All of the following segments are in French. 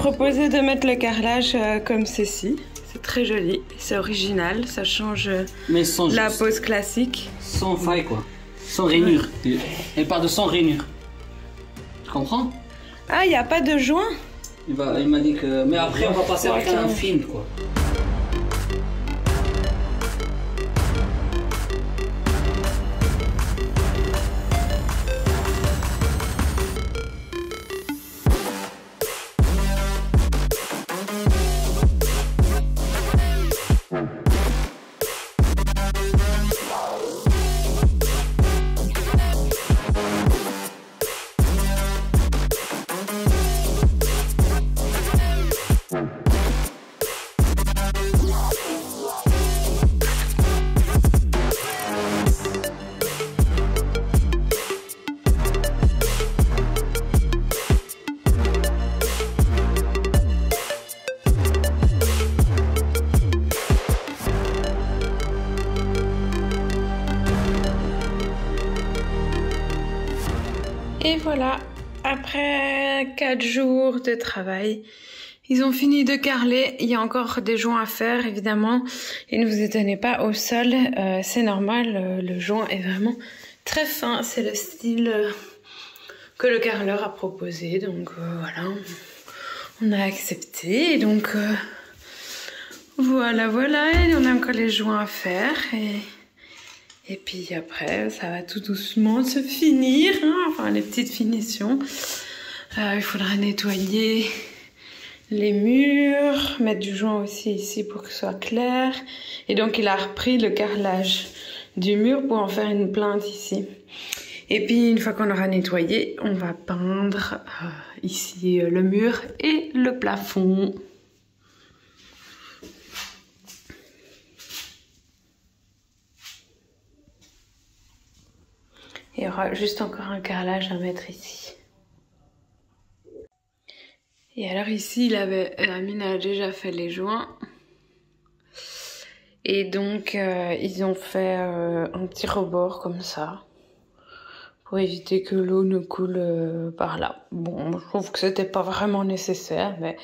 proposé de mettre le carrelage comme ceci. C'est très joli, c'est original, ça change Mais sans, la pose classique. Sans faille quoi. Sans rainure. Elle part de sans rainure. Tu comprends? Ah, il n'y a pas de joint? Il m'a dit que... Mais après on va passer avec un film quoi. Et voilà, après 4 jours de travail, ils ont fini de carreler. Il y a encore des joints à faire, évidemment. Et ne vous étonnez pas, au sol, c'est normal, le joint est vraiment très fin. C'est le style que le carreleur a proposé. Donc voilà, on a accepté. Donc voilà, et on a encore les joints à faire. Et puis après, ça va tout doucement se finir, hein, enfin les petites finitions. Il faudra nettoyer les murs, mettre du joint aussi ici pour que ce soit clair. Et donc il a repris le carrelage du mur pour en faire une plinthe ici. Et puis une fois qu'on aura nettoyé, on va peindre ici le mur et le plafond. Il y aura juste encore un carrelage à mettre ici. Et alors ici, Amine a déjà fait les joints. Et donc, ils ont fait un petit rebord comme ça. Pour éviter que l'eau ne coule par là. Bon, je trouve que c'était pas vraiment nécessaire, mais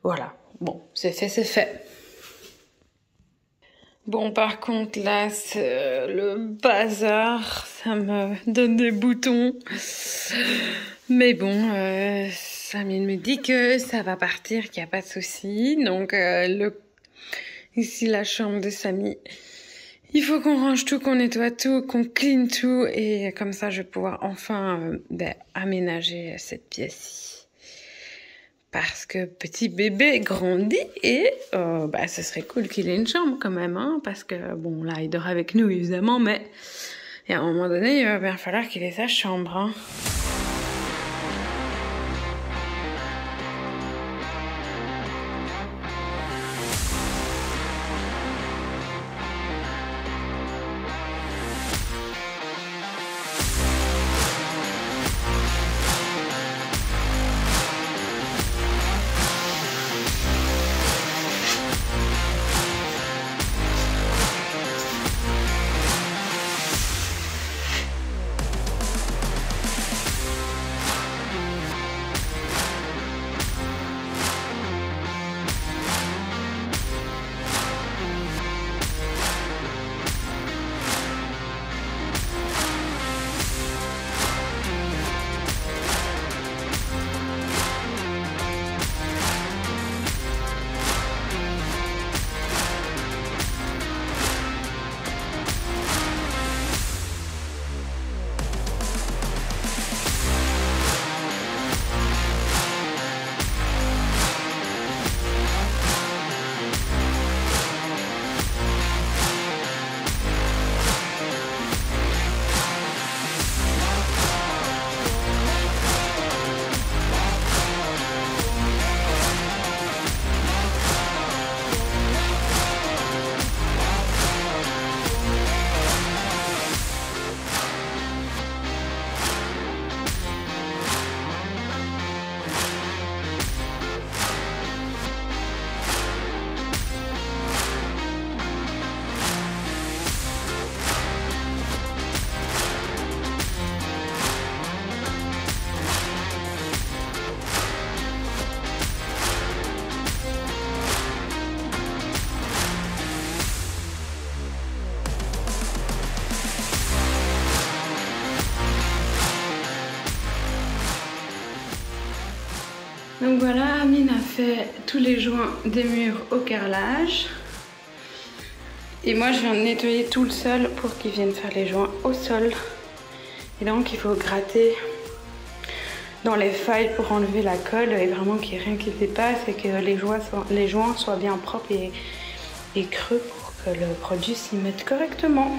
voilà. Bon, c'est fait, c'est fait. Bon, par contre, là, c'est le bazar. Ça me donne des boutons. Mais bon, Amine me dit que ça va partir, qu'il n'y a pas de souci. Donc, ici, la chambre de Samy. Il faut qu'on range tout, qu'on nettoie tout, qu'on clean tout. Et comme ça, je vais pouvoir enfin aménager cette pièce-ci. Parce que petit bébé grandit et ce serait cool qu'il ait une chambre quand même, hein, parce que bon là il dort avec nous évidemment, mais à un moment donné il va bien falloir qu'il ait sa chambre. Hein. Donc voilà, Amine a fait tous les joints des murs au carrelage. Et moi je viens de nettoyer tout le sol pour qu'ils viennent faire les joints au sol. Et donc il faut gratter dans les failles pour enlever la colle et vraiment qu'il n'y ait rien qui dépasse et que les joints soient bien propres et creux pour que le produit s'y mette correctement.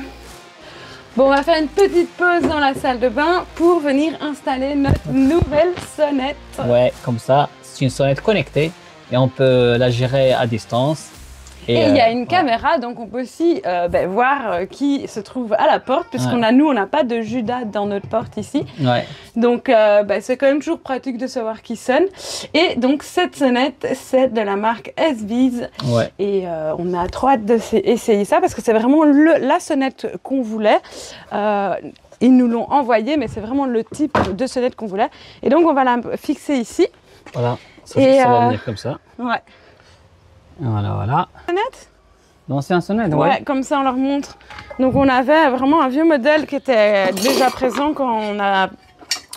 Bon, on va faire une petite pause dans la salle de bain pour venir installer notre nouvelle sonnette. Ouais, comme ça, c'est une sonnette connectée et on peut la gérer à distance. Et il y a une caméra, donc on peut aussi voir qui se trouve à la porte, puisqu'on on n'a pas de Judas dans notre porte ici. Ouais. Donc c'est quand même toujours pratique de savoir qui sonne. Et donc cette sonnette, c'est de la marque SViz. Ouais. Et on a trop hâte d'essayer ça, parce que c'est vraiment la sonnette qu'on voulait. Ils nous l'ont envoyé, mais c'est vraiment le type de sonnette qu'on voulait. Et donc on va la fixer ici. Voilà, ça va venir comme ça. Ouais. Voilà. Sonnette ? L'ancien sonnette, ouais. Comme ça on leur montre. Donc on avait vraiment un vieux modèle qui était déjà présent quand on a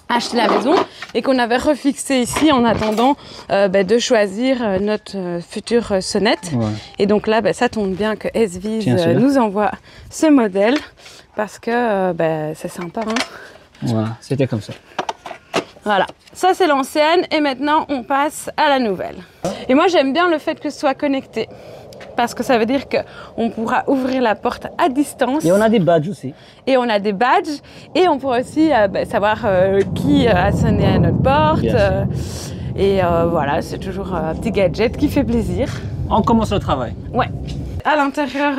acheté la maison et qu'on avait refixé ici en attendant de choisir notre future sonnette. Ouais. Et donc là, ça tombe bien que SViz nous envoie ce modèle parce que c'est sympa. Hein. Voilà, c'était comme ça. Voilà, ça c'est l'ancienne et maintenant on passe à la nouvelle. Et moi j'aime bien le fait que ce soit connecté parce que ça veut dire qu'on pourra ouvrir la porte à distance. Et on a des badges aussi. Et on a des badges et on pourra aussi savoir qui a sonné à notre porte. Voilà, c'est toujours un petit gadget qui fait plaisir. On commence le travail. Ouais. À l'intérieur,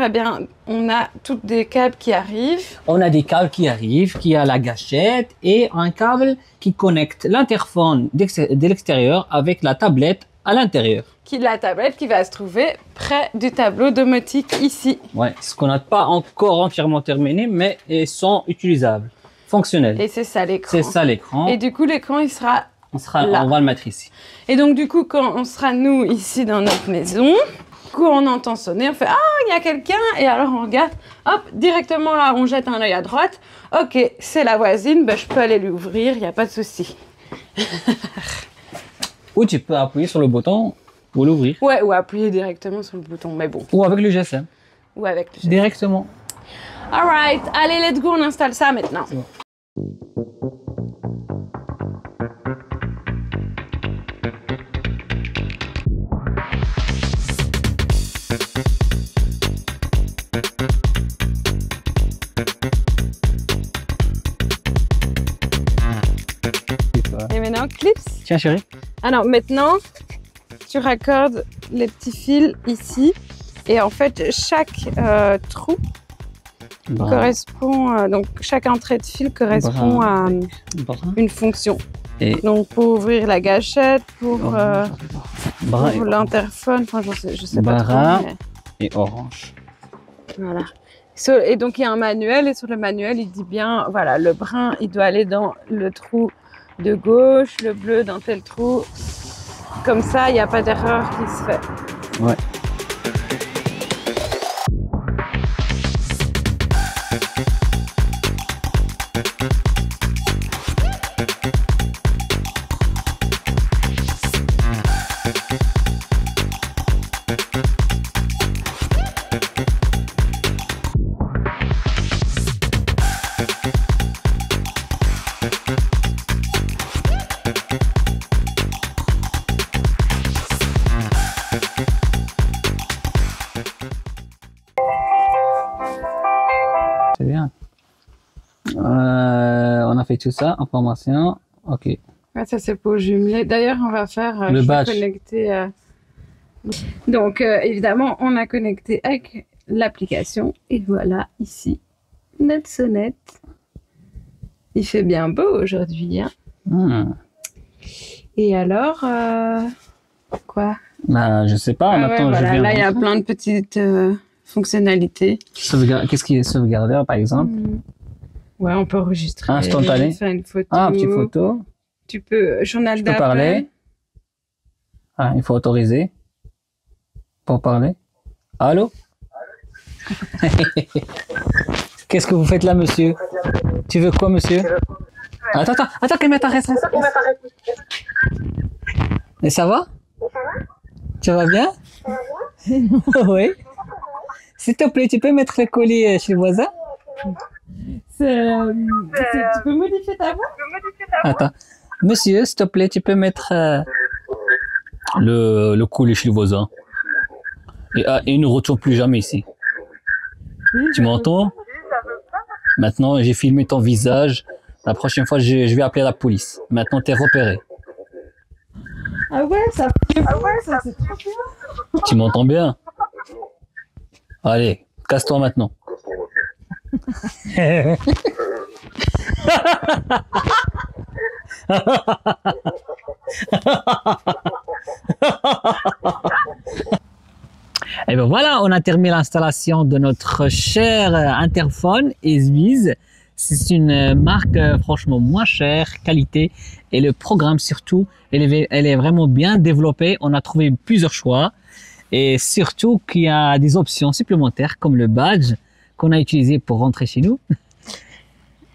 on a toutes des câbles qui arrivent. On a des câbles qui arrivent, qui a la gâchette et un câble qui connecte l'interphone de l'extérieur avec la tablette à l'intérieur. La tablette qui va se trouver près du tableau domotique ici. Ouais, ce qu'on n'a pas encore entièrement terminé, mais ils sont utilisables, fonctionnels. Et c'est ça l'écran. C'est ça l'écran. Et du coup, l'écran, il sera là. On va le mettre ici. Et donc, du coup, quand on sera, nous, ici dans notre maison, on entend sonner, on fait « Ah, il y a quelqu'un !» Et alors on regarde, hop, directement là, on jette un œil à droite. Ok, c'est la voisine, je peux aller lui ouvrir, il n'y a pas de souci. Ou tu peux appuyer sur le bouton pour l'ouvrir. Ouais, ou appuyer directement sur le bouton, mais bon. Ou avec le GSM. Ou avec le GSM. Directement. Alright, allez, let's go, on installe ça maintenant. Et maintenant, clips. Tiens, chérie. Alors, maintenant, tu raccordes les petits fils ici. Et en fait, chaque trou correspond... donc, chaque entrée de fil correspond à une fonction. Et donc, pour ouvrir la gâchette, pour l'interphone, enfin, je sais pas trop. Mais... et orange. Voilà. Et donc, il y a un manuel. Et sur le manuel, il dit bien, voilà, le brun, il doit aller dans le trou de gauche, le bleu dans tel trou. Comme ça, il n'y a pas d'erreur qui se fait. Ouais. C'est bien. On a fait tout ça, information. Ok. Ouais, ça c'est pour jumeler. D'ailleurs, on va faire le badge connecté. Donc, évidemment, on a connecté avec l'application. Et voilà, ici, notre sonnette. Il fait bien beau aujourd'hui. Hein. Et alors, quoi? Bah, je sais pas. Attends, voilà, là, il y a plein de petites fonctionnalités. Qu'est-ce qui est sauvegardé, par exemple? Ouais, on peut enregistrer. Instantané. Faire une photo. Ah, une petite photo. Tu peux, journal d'appel. Tu peux parler. Ah, il faut autoriser. Pour parler. Allô? Qu'est-ce que vous faites là, monsieur? Tu veux quoi, monsieur? Attends, qu'elle mette un reste. Et ça va? Tu vas bien? Oui. S'il te plaît, tu peux mettre le colis chez le voisin? Tu peux modifier ta voix? Attends. Monsieur, s'il te plaît, tu peux mettre le colis chez le voisin. Et ne retourne plus jamais ici. Tu m'entends? Maintenant, j'ai filmé ton visage. La prochaine fois, je vais appeler la police. Maintenant, t'es repéré. Ah ouais, ça fait ça c'est trop bien. Tu m'entends bien? Allez, casse-toi maintenant. Et ben voilà, on a terminé l'installation de notre cher interphone Ezwiz. C'est une marque franchement moins chère, qualité, et le programme surtout, elle est vraiment bien développée. On a trouvé plusieurs choix et surtout qu'il y a des options supplémentaires comme le badge qu'on a utilisé pour rentrer chez nous.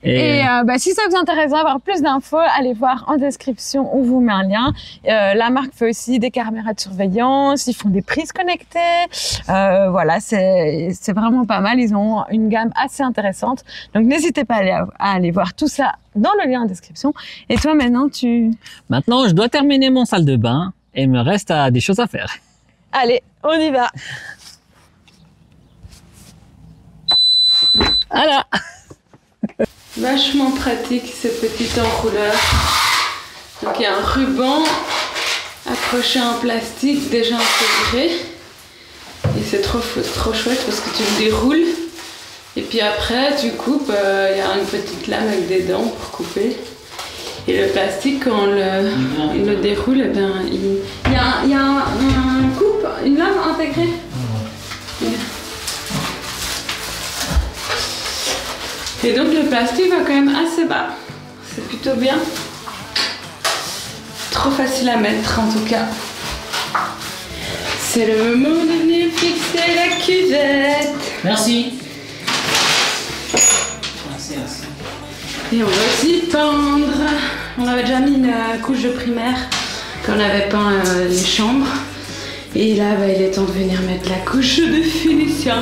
Et si ça vous intéresse d'avoir plus d'infos, allez voir en description, on vous met un lien. La marque fait aussi des caméras de surveillance, ils font des prises connectées. Voilà, c'est vraiment pas mal. Ils ont une gamme assez intéressante. Donc n'hésitez pas à aller voir tout ça dans le lien en description. Et toi maintenant, Maintenant, je dois terminer mon salle de bain et il me reste des choses à faire. Allez, on y va. Voilà. Vachement pratique ce petit enrouleur. Donc il y a un ruban accroché en plastique déjà intégré. Et c'est trop chouette parce que tu le déroules. Et puis après tu coupes, il y a une petite lame avec des dents pour couper. Et le plastique quand on le déroule, eh bien, il y a une lame intégrée. Et donc le plastique va quand même assez bas, c'est plutôt bien. Trop facile à mettre en tout cas. C'est le moment de venir fixer la cuvette. Merci. Et on va aussi peindre. On avait déjà mis une couche de primaire quand on avait peint les chambres. Et là il est temps de venir mettre la couche de finition.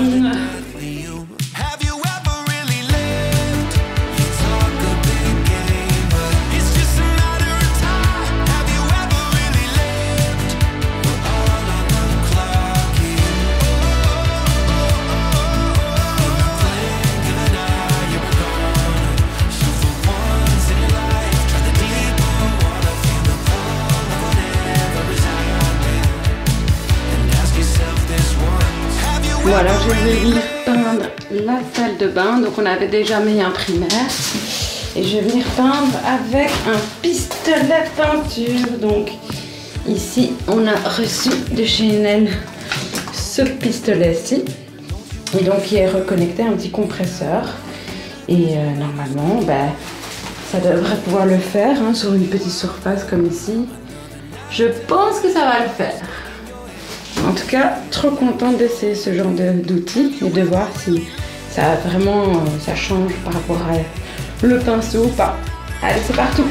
Voilà, je vais venir peindre la salle de bain. Donc on avait déjà mis un primaire. Et je vais venir peindre avec un pistolet peinture. Donc ici, on a reçu de chez Enel ce pistolet-ci. Et donc il est reconnecté à un petit compresseur. Et normalement, ça devrait pouvoir le faire sur une petite surface comme ici. Je pense que ça va le faire. En tout cas, trop contente d'essayer ce genre d'outils et de voir si ça ça change par rapport à le pinceau ou pas. Allez, c'est parti!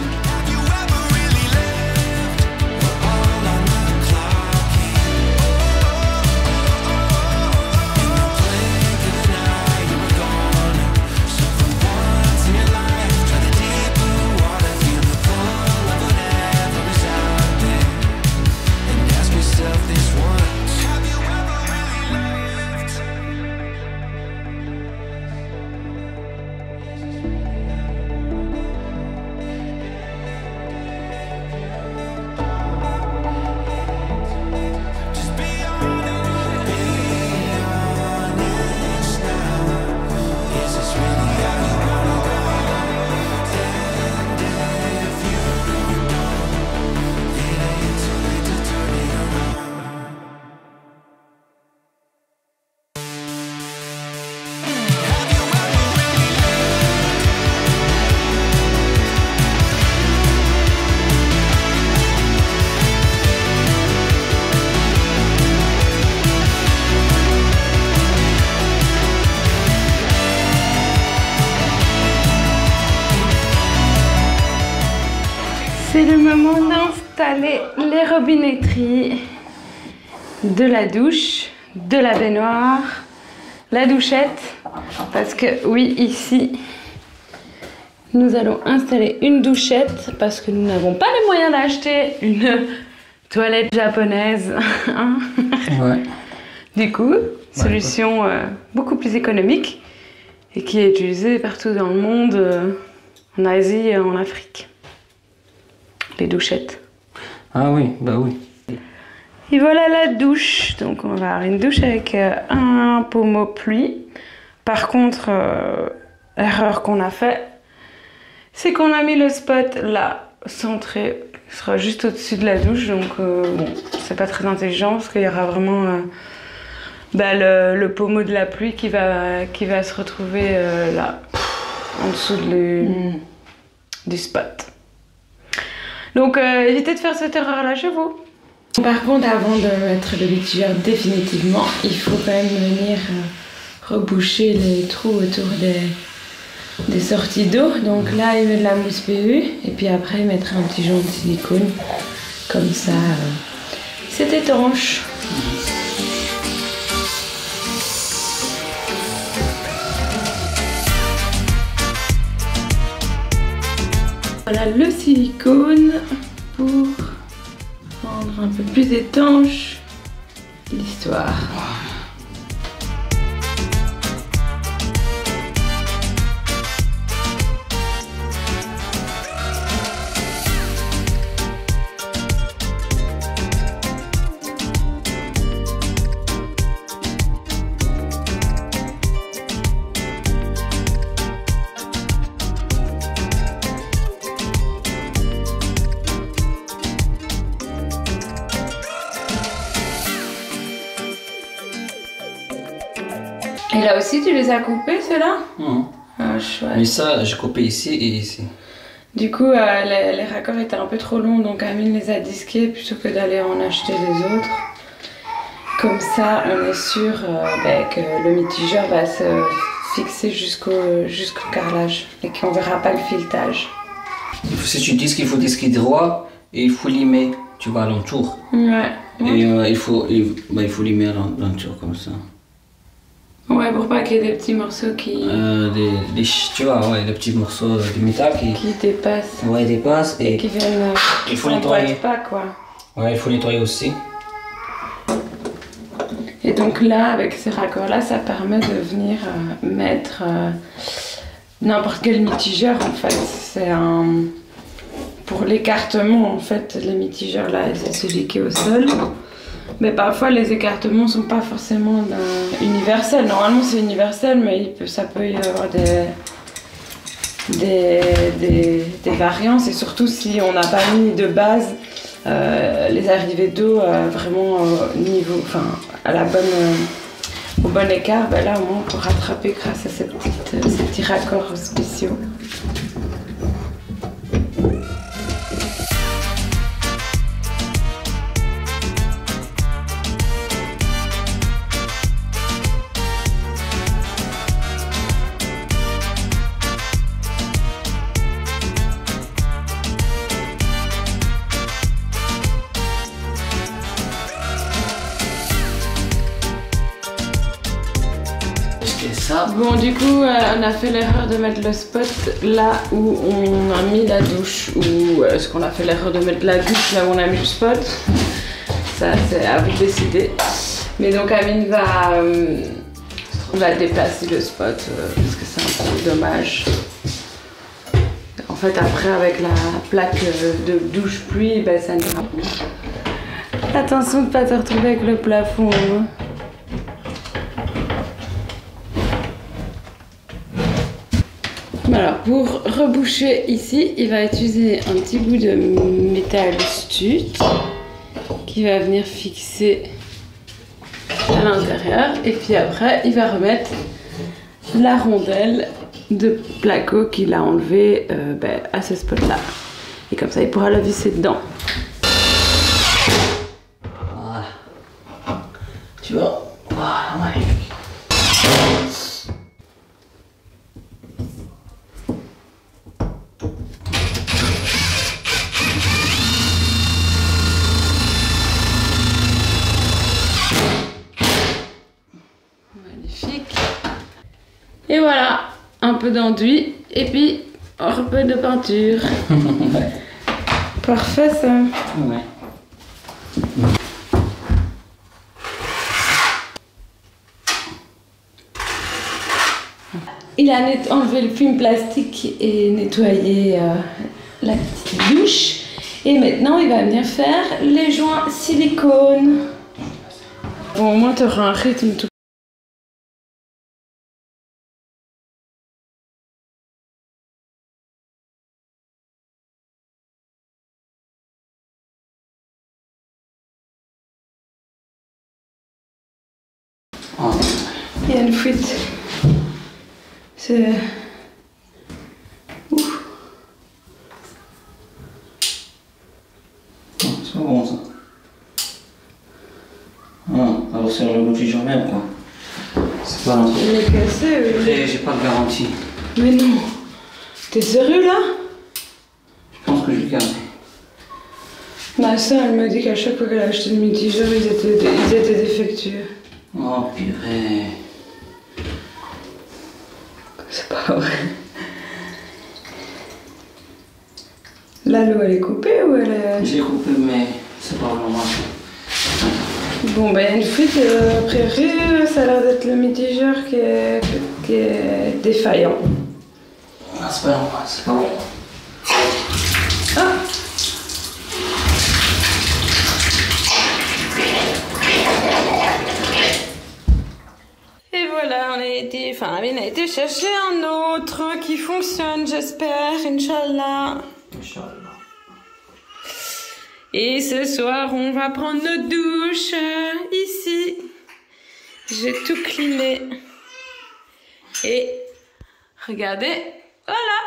C'est le moment d'installer installer les robinetteries de la douche, de la baignoire, la douchette. Parce que oui, ici, nous allons installer une douchette parce que nous n'avons pas les moyens d'acheter une toilette japonaise. Hein. Ouais. Du coup, solution beaucoup plus économique et qui est utilisée partout dans le monde, en Asie et en Afrique. Les douchettes. Ah oui, bah oui. Et voilà la douche. Donc on va avoir une douche avec un pommeau pluie. Par contre, l'erreur qu'on a fait, c'est qu'on a mis le spot là, centré. Il sera juste au-dessus de la douche. Donc bon, c'est pas très intelligent parce qu'il y aura vraiment le pommeau de la pluie qui va se retrouver là, en dessous du spot. Donc évitez de faire cette erreur-là chez vous. Par contre, avant de mettre le mitigeur définitivement, il faut quand même venir reboucher les trous autour des sorties d'eau. Donc là, il met de la mousse PU et puis après, il mettra un petit joint de silicone. Comme ça, c'est étanche. Voilà le silicone pour rendre un peu plus étanche l'histoire. Et là aussi, tu les as coupés, ceux-là? Ah, chouette. Mais ça, j'ai coupé ici et ici. Du coup, les raccords étaient un peu trop longs, donc Amine les a disqués plutôt que d'aller en acheter les autres. Comme ça, on est sûr que le mitigeur va se fixer jusqu'au carrelage et qu'on verra pas le filetage. Si tu disques, il faut disquer droit et il faut limer, tu vois, alentour. Ouais. Et il faut limer alentour comme ça. Ouais, pour pas qu'il y ait des petits morceaux qui... tu vois, ouais, des petits morceaux de métal qui dépassent. Ouais, dépassent et... qui viennent... il faut nettoyer. Pas, quoi. Ouais, il faut nettoyer aussi. Et donc là, avec ces raccords-là, ça permet de venir mettre n'importe quel mitigeur, en fait. C'est un... Pour l'écartement, en fait, les mitigeurs, là, c'est celui qui est au sol. Mais parfois, les écartements ne sont pas forcément universels. Normalement, c'est universel, mais ça peut y avoir des variances. Et surtout, si on n'a pas mis de base les arrivées d'eau vraiment au bon écart, ben là, au moins, on peut rattraper grâce à ces petits raccords spéciaux. Bon, du coup, on a fait l'erreur de mettre le spot là où on a mis la douche, ou est-ce qu'on a fait l'erreur de mettre la douche là où on a mis le spot? Ça, c'est à vous de décider. Mais donc, Amine va déplacer le spot parce que c'est un peu dommage. En fait, après, avec la plaque de douche pluie, ben, ça n'ira plus. Attention de ne pas te retrouver avec le plafond. Hein. Alors, pour reboucher ici, il va utiliser un petit bout de métal stute qui va venir fixer à l'intérieur. Et puis après, il va remettre la rondelle de placo qu'il a enlevé à ce spot-là. Et comme ça, il pourra la visser dedans. Voilà. Tu vois? Voilà, magnifique. Et voilà, un peu d'enduit et puis un peu de peinture. Ouais. Parfait ça. Ouais. Il a enlevé le film plastique et nettoyé la petite douche. Et maintenant, il va venir faire les joints silicone. Bon, au moins, tu auras un rythme tout. Oh. Il y a une fuite. C'est... Ouf. Oh, c'est pas bon ça. Oh, alors c'est le boutique même quoi. C'est pas un truc. Il est cassé, oui. Après, j'ai pas de garantie. Mais non. T'es sérieux là? Je pense que je vais garder. Ma soeur, elle m'a dit qu'à chaque fois qu'elle a acheté le mitigeur, ils étaient défectueux. Oh purée. C'est pas vrai. Là, l'eau, elle est coupée ou elle est... J'ai coupé mais c'est pas vraiment grave. Bon, ben, il y a une fuite, a priori, ça a l'air d'être le mitigeur qui est défaillant. Ah, c'est pas normal, c'est pas bon. Ah! Et voilà, Amine a été chercher un autre qui fonctionne, j'espère, Inch'Allah. Inch'Allah. Et ce soir, on va prendre notre douche ici. J'ai tout cleané. Et regardez, voilà,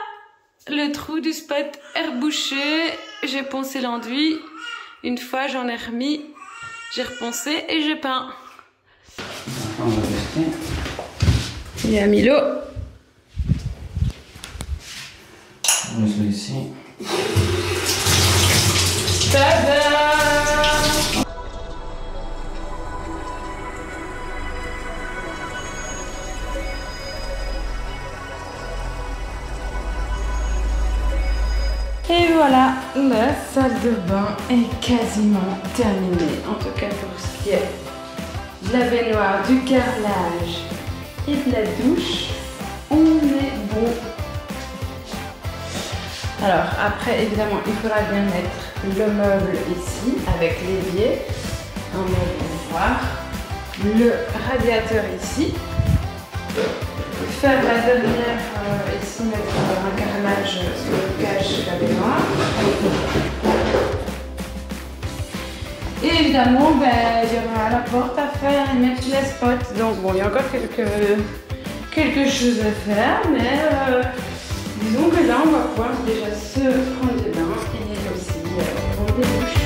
le trou du spot est rebouché. J'ai poncé l'enduit. Une fois, j'en ai remis. J'ai reponcé et j'ai peint. On va tester. Il y a Milo. On va se ici. Tada! Et voilà, la salle de bain est quasiment terminée. En tout cas pour ce qui est de la baignoire, du carrelage et de la douche, on est bon. Alors après, évidemment, il faudra bien mettre le meuble ici avec l'évier, un meuble voir, le radiateur ici, faire la dernière ici, mettre un carrelage sur le cache de la baignoire. Et évidemment, ben, il y aura la porte à faire et mettre les spots. Donc bon, il y a encore quelque chose à faire, mais disons que là, on va pouvoir déjà se prendre des bains et aussi prendre des douches.